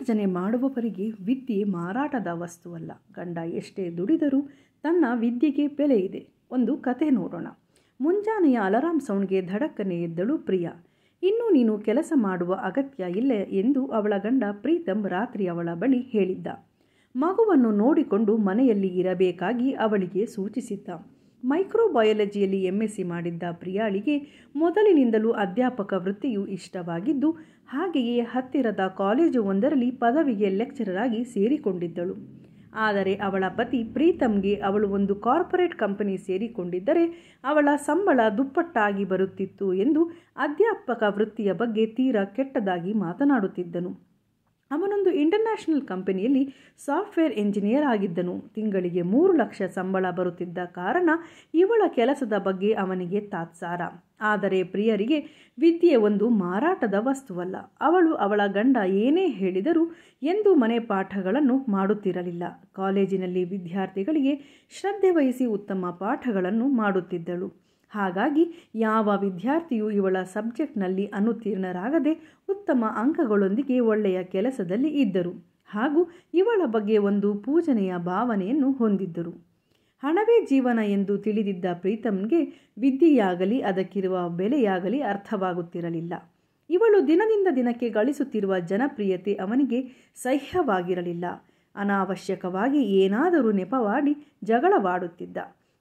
ವಿಸರ್ಜನೆ ಮಾಡುವವರಿಗೆ ವಿದ್ಯೆ ಮಾರಾಟದ ವಸ್ತುವಲ್ಲ. ಗಂಡ ಎಷ್ಟೇ ದುಡಿದರೂ ತನ್ನ ವಿದ್ಯೆಗೆ ಬೆಲೆ ಇದೆ. ಒಂದು ಕತೆ ನೋಡೋಣ. ಮುಂಜಾನೆಯ ಅಲಾರಾಂ ಸೌಂಡ್ಗೆ ಧಡಕ್ಕನೆ ಎದ್ದಳು ಪ್ರಿಯಾ. ಇನ್ನೂ ನೀನು ಕೆಲಸ ಮಾಡುವ ಅಗತ್ಯ ಇಲ್ಲ ಎಂದು ಅವಳ ಗಂಡ ಪ್ರೀತಮ್ ರಾತ್ರಿ ಅವಳ ಬಳಿ ಹೇಳಿದ್ದ. ಮಗುವನ್ನು ನೋಡಿಕೊಂಡು ಮನೆಯಲ್ಲಿ ಇರಬೇಕಾಗಿ ಅವಳಿಗೆ ಸೂಚಿಸಿದ್ದ. ಮೈಕ್ರೋಬಯಾಲಜಿಯಲ್ಲಿ MSc ಮಾಡಿದ್ದ ಪ್ರಿಯಾಳಿಗೆ ಮೊದಲಿನಿಂದಲೂ ಅಧ್ಯಾಪಕ ವೃತ್ತಿಯು ಇಷ್ಟವಾಗಿದ್ದು, ಹಾಗೆಯೇ ಹತ್ತಿರದ ಕಾಲೇಜು ಒಂದರಲ್ಲಿ ಪದವಿಗೆ ಲೆಕ್ಚರರ್ ಆಗಿ ಸೇರಿಕೊಂಡಿದ್ದಳು. ಆದರೆ ಅವಳ ಪತಿ ಪ್ರೀತಮ್ಗೆ ಅವಳು ಒಂದು ಕಾರ್ಪೊರೇಟ್ ಕಂಪನಿ ಸೇರಿಕೊಂಡಿದ್ದರೆ ಅವಳ ಸಂಬಳ ದುಪ್ಪಟ್ಟಾಗಿ ಬರುತ್ತಿತ್ತು ಎಂದು ಅಧ್ಯಾಪಕ ವೃತ್ತಿಯ ಬಗ್ಗೆ ತೀರಾ ಕೆಟ್ಟದಾಗಿ ಮಾತನಾಡುತ್ತಿದ್ದನು. ಅವನೊಂದು ಇಂಟರ್ನ್ಯಾಷನಲ್ ಕಂಪನಿಯಲ್ಲಿ ಸಾಫ್ಟ್ವೇರ್ ಎಂಜಿನಿಯರ್ ಆಗಿದ್ದನು. ತಿಂಗಳಿಗೆ 3 ಲಕ್ಷ ಸಂಬಳ ಬರುತ್ತಿದ್ದ ಕಾರಣ ಇವಳ ಕೆಲಸದ ಬಗ್ಗೆ ಅವನಿಗೆ ತಾತ್ಸಾರ. ಆದರೆ ಪ್ರಿಯರಿಗೆ ವಿದ್ಯೆ ಒಂದು ಮಾರಾಟದ ವಸ್ತುವಲ್ಲ. ಅವಳು ಅವಳ ಗಂಡ ಏನೇ ಹೇಳಿದರೂ ಎಂದು ಮನೆ ಪಾಠಗಳನ್ನು ಮಾಡುತ್ತಿರಲಿಲ್ಲ. ಕಾಲೇಜಿನಲ್ಲಿ ವಿದ್ಯಾರ್ಥಿಗಳಿಗೆ ಶ್ರದ್ಧೆ ವಹಿಸಿ ಉತ್ತಮ ಪಾಠಗಳನ್ನು ಮಾಡುತ್ತಿದ್ದಳು. ಹಾಗಾಗಿ ಯಾವ ವಿದ್ಯಾರ್ಥಿಯೂ ಇವಳ ಸಬ್ಜೆಕ್ಟ್ನಲ್ಲಿ ಅನುತ್ತೀರ್ಣರಾಗದೆ ಉತ್ತಮ ಅಂಕಗಳೊಂದಿಗೆ ಒಳ್ಳೆಯ ಕೆಲಸದಲ್ಲಿ ಇದ್ದರು ಹಾಗೂ ಇವಳ ಬಗ್ಗೆ ಒಂದು ಪೂಜನೆಯ ಭಾವನೆಯನ್ನು ಹೊಂದಿದ್ದರು. ಹಣವೇ ಜೀವನ ಎಂದು ತಿಳಿದಿದ್ದ ಪ್ರೀತಮ್ಗೆ ವಿದ್ಯೆಯಾಗಲಿ ಅದಕ್ಕಿರುವ ಬೆಲೆಯಾಗಲಿ ಅರ್ಥವಾಗುತ್ತಿರಲಿಲ್ಲ. ಇವಳು ದಿನದಿಂದ ದಿನಕ್ಕೆ ಗಳಿಸುತ್ತಿರುವ ಜನಪ್ರಿಯತೆ ಅವನಿಗೆ ಸಹ್ಯವಾಗಿರಲಿಲ್ಲ. ಅನಾವಶ್ಯಕವಾಗಿ ಏನಾದರೂ ನೆಪವಾಡಿ ಜಗಳವಾಡುತ್ತಿದ್ದ.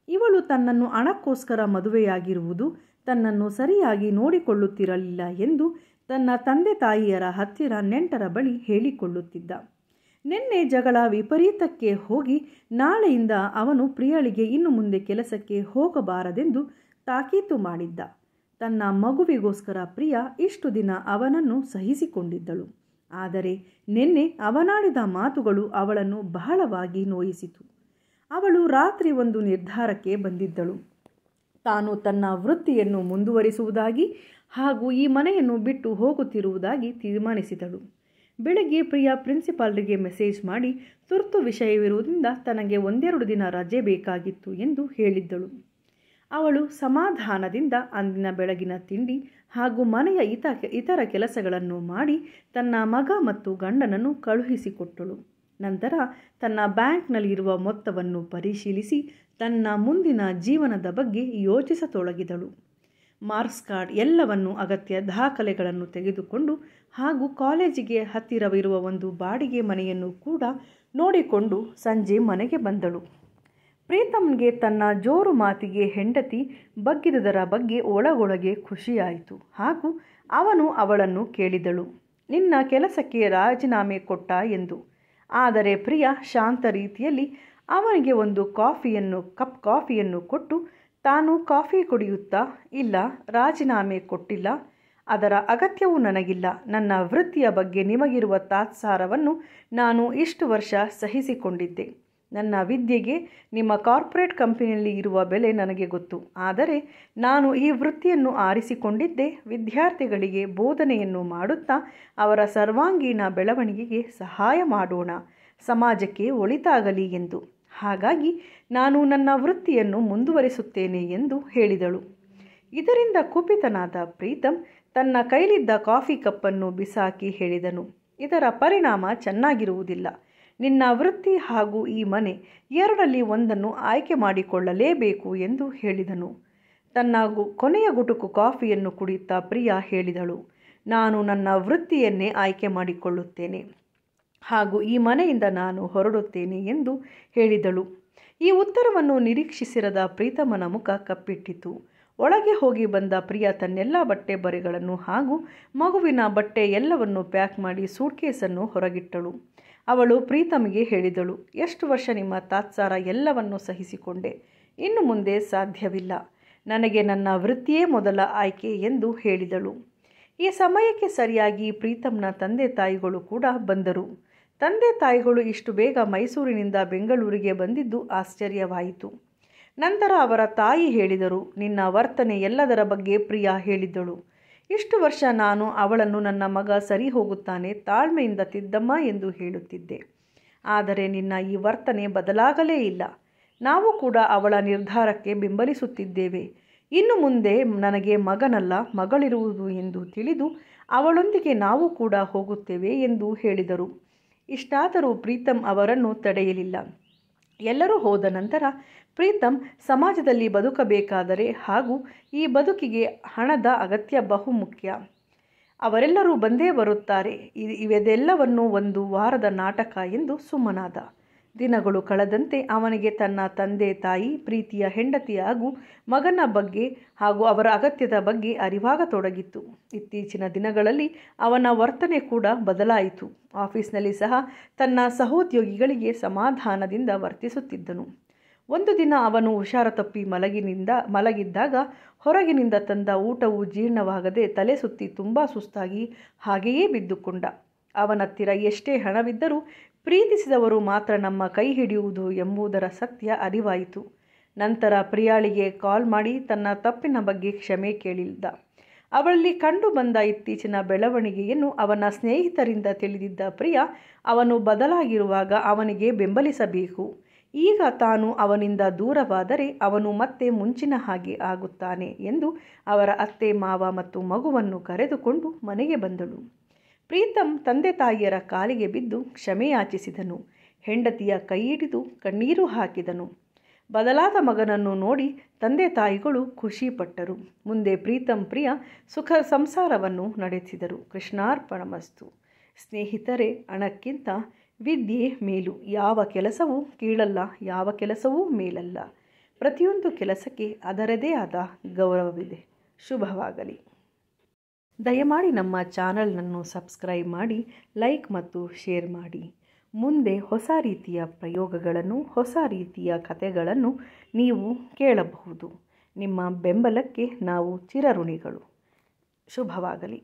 ಇವಳು ತನ್ನನ್ನು ಹಣಕ್ಕೋಸ್ಕರ ಮದುವೆಯಾಗಿರುವುದು ತನ್ನನ್ನು ಸರಿಯಾಗಿ ನೋಡಿಕೊಳ್ಳುತ್ತಿರಲಿಲ್ಲ ಎಂದು ತನ್ನ ತಂದೆ ತಾಯಿಯರ ಹತ್ತಿರ ನೆಂಟರ ಬಳಿ ಹೇಳಿಕೊಳ್ಳುತ್ತಿದ್ದ. ನಿನ್ನೆ ಜಗಳ ವಿಪರೀತಕ್ಕೆ ಹೋಗಿ ನಾಳೆಯಿಂದ ಅವನು ಪ್ರಿಯಳಿಗೆ ಇನ್ನು ಮುಂದೆ ಕೆಲಸಕ್ಕೆ ಹೋಗಬಾರದೆಂದು ತಾಕೀತು ಮಾಡಿದ್ದ. ತನ್ನ ಮಗುವಿಗೋಸ್ಕರ ಪ್ರಿಯಾ ಇಷ್ಟು ದಿನ ಅವನನ್ನು ಸಹಿಸಿಕೊಂಡಿದ್ದಳು. ಆದರೆ ನಿನ್ನೆ ಅವನಾಡಿದ ಮಾತುಗಳು ಅವಳನ್ನು ಬಹಳವಾಗಿ ನೋಯಿಸಿತು. ಅವಳು ರಾತ್ರಿ ಒಂದು ನಿರ್ಧಾರಕ್ಕೆ ಬಂದಿದ್ದಳು. ತಾನು ತನ್ನ ವೃತ್ತಿಯನ್ನು ಮುಂದುವರಿಸುವುದಾಗಿ ಹಾಗೂ ಈ ಮನೆಯನ್ನು ಬಿಟ್ಟು ಹೋಗುತ್ತಿರುವುದಾಗಿ ತೀರ್ಮಾನಿಸಿದಳು. ಬೆಳಗ್ಗೆ ಪ್ರಿಯಾ ಪ್ರಿನ್ಸಿಪಾಲ್ರಿಗೆ ಮೆಸೇಜ್ ಮಾಡಿ ತುರ್ತು ವಿಷಯವಿರುವುದರಿಂದ ತನಗೆ 1-2 ದಿನ ರಜೆ ಬೇಕಾಗಿತ್ತು ಎಂದು ಹೇಳಿದ್ದಳು. ಅವಳು ಸಮಾಧಾನದಿಂದ ಅಂದಿನ ಬೆಳಗಿನ ತಿಂಡಿ ಹಾಗೂ ಮನೆಯ ಇತರ ಕೆಲಸಗಳನ್ನು ಮಾಡಿ ತನ್ನ ಮಗ ಮತ್ತು ಗಂಡನನ್ನು ಕಳುಹಿಸಿಕೊಟ್ಟಳು. ನಂತರ ತನ್ನ ಬ್ಯಾಂಕ್ನಲ್ಲಿರುವ ಮೊತ್ತವನ್ನು ಪರಿಶೀಲಿಸಿ ತನ್ನ ಮುಂದಿನ ಜೀವನದ ಬಗ್ಗೆ ಯೋಚಿಸತೊಡಗಿದಳು. ಮಾರ್ಕ್ಸ್ ಕಾರ್ಡ್ ಎಲ್ಲವನ್ನು ಅಗತ್ಯ ದಾಖಲೆಗಳನ್ನು ತೆಗೆದುಕೊಂಡು ಹಾಗೂ ಕಾಲೇಜಿಗೆ ಹತ್ತಿರವಿರುವ ಒಂದು ಬಾಡಿಗೆ ಮನೆಯನ್ನು ಕೂಡ ನೋಡಿಕೊಂಡು ಸಂಜೆ ಮನೆಗೆ ಬಂದಳು. ಪ್ರೀತಮ್ಗೆ ತನ್ನ ಜೋರು ಮಾತಿಗೆ ಹೆಂಡತಿ ಬಗ್ಗಿದುದರ ಬಗ್ಗೆ ಒಳಗೊಳಗೆ ಖುಷಿಯಾಯಿತು ಹಾಗೂ ಅವನು ಅವಳನ್ನು ಕೇಳಿದಳು, ನಿನ್ನ ಕೆಲಸಕ್ಕೆ ರಾಜೀನಾಮೆ ಕೊಟ್ಟ ಎಂದು. ಆದರೆ ಪ್ರಿಯಾ ಶಾಂತ ರೀತಿಯಲ್ಲಿ ಅವನಿಗೆ ಒಂದು ಕಪ್ ಕಾಫಿಯನ್ನು ಕೊಟ್ಟು ತಾನು ಕಾಫಿ ಕುಡಿಯುತ್ತಾ, ಇಲ್ಲ, ರಾಜೀನಾಮೆ ಕೊಟ್ಟಿಲ್ಲ, ಅದರ ಅಗತ್ಯವೂ ನನಗಿಲ್ಲ. ನನ್ನ ವೃತ್ತಿಯ ಬಗ್ಗೆ ನಿಮಗಿರುವ ತಾತ್ಸಾರವನ್ನು ನಾನು ಇಷ್ಟು ವರ್ಷ ಸಹಿಸಿಕೊಂಡಿದ್ದೆ. ನನ್ನ ವಿದ್ಯೆಗೆ ನಿಮ್ಮ ಕಾರ್ಪೊರೇಟ್ ಕಂಪನಿಯಲ್ಲಿ ಇರುವ ಬೆಲೆ ನನಗೆ ಗೊತ್ತು. ಆದರೆ ನಾನು ಈ ವೃತ್ತಿಯನ್ನು ಆರಿಸಿಕೊಂಡಿದ್ದೆ ವಿದ್ಯಾರ್ಥಿಗಳಿಗೆ ಬೋಧನೆಯನ್ನು ಮಾಡುತ್ತಾ ಅವರ ಸರ್ವಾಂಗೀಣ ಬೆಳವಣಿಗೆಗೆ ಸಹಾಯ ಮಾಡೋಣ, ಸಮಾಜಕ್ಕೆ ಒಳಿತಾಗಲಿ ಎಂದು. ಹಾಗಾಗಿ ನಾನು ನನ್ನ ವೃತ್ತಿಯನ್ನು ಮುಂದುವರಿಸುತ್ತೇನೆ ಎಂದು ಹೇಳಿದಳು. ಇದರಿಂದ ಕುಪಿತನಾದ ಪ್ರೀತಮ್ ತನ್ನ ಕೈಲಿದ್ದ ಕಾಫಿ ಕಪ್ಪನ್ನು ಬಿಸಾಕಿ ಹೇಳಿದನು, ಇದರ ಪರಿಣಾಮ ಚೆನ್ನಾಗಿರುವುದಿಲ್ಲ. ನಿನ್ನ ವೃತ್ತಿ ಹಾಗೂ ಈ ಮನೆ ಎರಡರಲ್ಲಿ ಒಂದನ್ನು ಆಯ್ಕೆ ಮಾಡಿಕೊಳ್ಳಲೇಬೇಕು ಎಂದು ಹೇಳಿದನು. ತನ್ನ ಕೊನೆಯ ಗುಟುಕು ಕಾಫಿಯನ್ನು ಕುಡಿಯುತ್ತಾ ಪ್ರಿಯಾ ಹೇಳಿದಳು, ನಾನು ನನ್ನ ವೃತ್ತಿಯನ್ನೇ ಆಯ್ಕೆ ಮಾಡಿಕೊಳ್ಳುತ್ತೇನೆ ಹಾಗೂ ಈ ಮನೆಯಿಂದ ನಾನು ಹೊರಡುತ್ತೇನೆ ಎಂದು ಹೇಳಿದಳು. ಈ ಉತ್ತರವನ್ನು ನಿರೀಕ್ಷಿಸಿರದ ಪ್ರೀತಮನ ಮುಖ ಕಪ್ಪಿಟ್ಟಿತು. ಒಳಗೆ ಹೋಗಿ ಬಂದ ಪ್ರಿಯಾ ತನ್ನೆಲ್ಲ ಬಟ್ಟೆ ಬರೆಗಳನ್ನು ಹಾಗೂ ಮಗುವಿನ ಬಟ್ಟೆ ಎಲ್ಲವನ್ನು ಪ್ಯಾಕ್ ಮಾಡಿ ಸೂಟ್ಕೇಸನ್ನು ಹೊರಗಿಟ್ಟಳು. ಅವಳು ಪ್ರೀತಮ್ಗೆ ಹೇಳಿದಳು, ಎಷ್ಟು ವರ್ಷ ನಿಮ್ಮ ತಾತ್ಸಾರ ಎಲ್ಲವನ್ನು ಸಹಿಸಿಕೊಂಡೆ, ಇನ್ನು ಮುಂದೆ ಸಾಧ್ಯವಿಲ್ಲ. ನನಗೆ ನನ್ನ ವೃತ್ತಿಯೇ ಮೊದಲ ಆಯ್ಕೆ ಎಂದು ಹೇಳಿದಳು. ಈ ಸಮಯಕ್ಕೆ ಸರಿಯಾಗಿ ಪ್ರೀತಮ್ನ ತಂದೆ ತಾಯಿಗಳು ಕೂಡ ಬಂದರು. ತಂದೆ ತಾಯಿಗಳು ಇಷ್ಟು ಬೇಗ ಮೈಸೂರಿನಿಂದ ಬೆಂಗಳೂರಿಗೆ ಬಂದಿದ್ದು ಆಶ್ಚರ್ಯವಾಯಿತು. ನಂತರ ಅವರ ತಾಯಿ ಹೇಳಿದರು, ನಿನ್ನ ವರ್ತನೆ ಎಲ್ಲದರ ಬಗ್ಗೆ ಪ್ರಿಯಾ ಹೇಳಿದ್ದಳು. ಇಷ್ಟು ವರ್ಷ ನಾನು ಅವಳನ್ನು ನನ್ನ ಮಗ ಸರಿ ಹೋಗುತ್ತಾನೆ, ತಾಳ್ಮೆಯಿಂದ ತಿದ್ದಮ್ಮ ಎಂದು ಹೇಳುತ್ತಿದ್ದೆ. ಆದರೆ ನಿನ್ನ ಈ ವರ್ತನೆ ಬದಲಾಗಲೇ ಇಲ್ಲ. ನಾವು ಕೂಡ ಅವಳ ನಿರ್ಧಾರಕ್ಕೆ ಬೆಂಬಲಿಸುತ್ತಿದ್ದೇವೆ. ಇನ್ನು ಮುಂದೆ ನನಗೆ ಮಗನಲ್ಲ ಮಗಳಿರುವುದು ಎಂದು ತಿಳಿದು ಅವಳೊಂದಿಗೆ ನಾವು ಕೂಡ ಹೋಗುತ್ತೇವೆ ಎಂದು ಹೇಳಿದರು. ಇಷ್ಟಾದರೂ ಪ್ರೀತಮ್ ಅವರನ್ನು ತಡೆಯಲಿಲ್ಲ. ಎಲ್ಲರೂ ಹೋದ ನಂತರ ಪ್ರೀತಮ್ ಸಮಾಜದಲ್ಲಿ ಬದುಕಬೇಕಾದರೆ ಹಾಗೂ ಈ ಬದುಕಿಗೆ ಹಣದ ಅಗತ್ಯ ಬಹುಮುಖ್ಯ. ಅವರೆಲ್ಲರೂ ಬಂದೇ ಬರುತ್ತಾರೆ, ಇವೆಲ್ಲವನ್ನು ಒಂದು ವಾರದ ನಾಟಕ ಎಂದು ಸುಮ್ಮನಾದ. ದಿನಗಳು ಕಳೆದಂತೆ ಅವನಿಗೆ ತನ್ನ ತಂದೆ ತಾಯಿ, ಪ್ರೀತಿಯ ಹೆಂಡತಿ ಹಾಗೂ ಮಗನ ಬಗ್ಗೆ ಹಾಗೂ ಅವರ ಅಗತ್ಯದ ಬಗ್ಗೆ ಅರಿವಾಗತೊಡಗಿತ್ತು. ಇತ್ತೀಚಿನ ದಿನಗಳಲ್ಲಿ ಅವನ ವರ್ತನೆ ಕೂಡ ಬದಲಾಯಿತು. ಆಫೀಸ್ನಲ್ಲಿ ಸಹ ತನ್ನ ಸಹೋದ್ಯೋಗಿಗಳಿಗೆ ಸಮಾಧಾನದಿಂದ ವರ್ತಿಸುತ್ತಿದ್ದನು. ಒಂದು ದಿನ ಅವನು ಹುಷಾರ ತಪ್ಪಿ ಮಲಗಿದ್ದಾಗ ಹೊರಗಿನಿಂದ ತಂದ ಊಟವು ಜೀರ್ಣವಾಗದೆ ತಲೆ ಸುತ್ತಿ ತುಂಬ ಸುಸ್ತಾಗಿ ಹಾಗೆಯೇ ಬಿದ್ದುಕೊಂಡ. ಅವನತ್ತಿರ ಎಷ್ಟೇ ಹಣವಿದ್ದರೂ ಪ್ರೀತಿಸಿದವರು ಮಾತ್ರ ನಮ್ಮ ಕೈ ಹಿಡಿಯುವುದು ಎಂಬುದರ ಸತ್ಯ ಅರಿವಾಯಿತು. ನಂತರ ಪ್ರಿಯಾಳಿಗೆ ಕಾಲ್ ಮಾಡಿ ತನ್ನ ತಪ್ಪಿನ ಬಗ್ಗೆ ಕ್ಷಮೆ ಕೇಳಿದ್ದ. ಅವಳಲ್ಲಿ ಕಂಡು ಬಂದ ಇತ್ತೀಚಿನ ಬೆಳವಣಿಗೆಯನ್ನು ಅವನ ಸ್ನೇಹಿತರಿಂದ ತಿಳಿದಿದ್ದ ಪ್ರಿಯಾ ಅವನು ಬದಲಾಗಿರುವಾಗ ಅವನಿಗೆ ಬೆಂಬಲಿಸಬೇಕು. ಈಗ ತಾನು ಅವನಿಂದ ದೂರವಾದರೆ ಅವನು ಮತ್ತೆ ಮುಂಚಿನ ಹಾಗೆ ಆಗುತ್ತಾನೆ ಎಂದು ಅವರ ಅತ್ತೆ, ಮಾವ ಮತ್ತು ಮಗುವನ್ನು ಕರೆದುಕೊಂಡು ಮನೆಗೆ ಬಂದಳು. ಪ್ರೀತಮ್ ತಂದೆ ತಾಯಿಯರ ಕಾಲಿಗೆ ಬಿದ್ದು ಕ್ಷಮೆಯಾಚಿಸಿದನು. ಹೆಂಡತಿಯ ಕೈ ಹಿಡಿದು ಕಣ್ಣೀರು ಹಾಕಿದನು. ಬದಲಾದ ಮಗನನ್ನು ನೋಡಿ ತಂದೆ ತಾಯಿಗಳು ಖುಷಿಪಟ್ಟರು. ಮುಂದೆ ಪ್ರೀತಮ್ ಪ್ರಿಯಾ ಸುಖ ಸಂಸಾರವನ್ನು ನಡೆಸಿದರು. ಕೃಷ್ಣಾರ್ಪಣಮಸ್ತು. ಸ್ನೇಹಿತರೆ, ಹಣಕ್ಕಿಂತ ವಿದ್ಯೆ ಮೇಲು. ಯಾವ ಕೆಲಸವೂ ಕೀಳಲ್ಲ, ಯಾವ ಕೆಲಸವೂ ಮೇಲಲ್ಲ. ಪ್ರತಿಯೊಂದು ಕೆಲಸಕ್ಕೆ ಅದರದೇ ಆದ ಗೌರವವಿದೆ. ಶುಭವಾಗಲಿ. ದಯಮಾಡಿ ನಮ್ಮ ಚಾನಲ್ನನ್ನು ಸಬ್ಸ್ಕ್ರೈಬ್ ಮಾಡಿ, ಲೈಕ್ ಮತ್ತು ಶೇರ್ ಮಾಡಿ. ಮುಂದೆ ಹೊಸ ರೀತಿಯ ಪ್ರಯೋಗಗಳನ್ನು, ಹೊಸ ರೀತಿಯ ಕಥೆಗಳನ್ನು ನೀವು ಕೇಳಬಹುದು. ನಿಮ್ಮ ಬೆಂಬಲಕ್ಕೆ ನಾವು ಚಿರಋಣಿಗಳು. ಶುಭವಾಗಲಿ.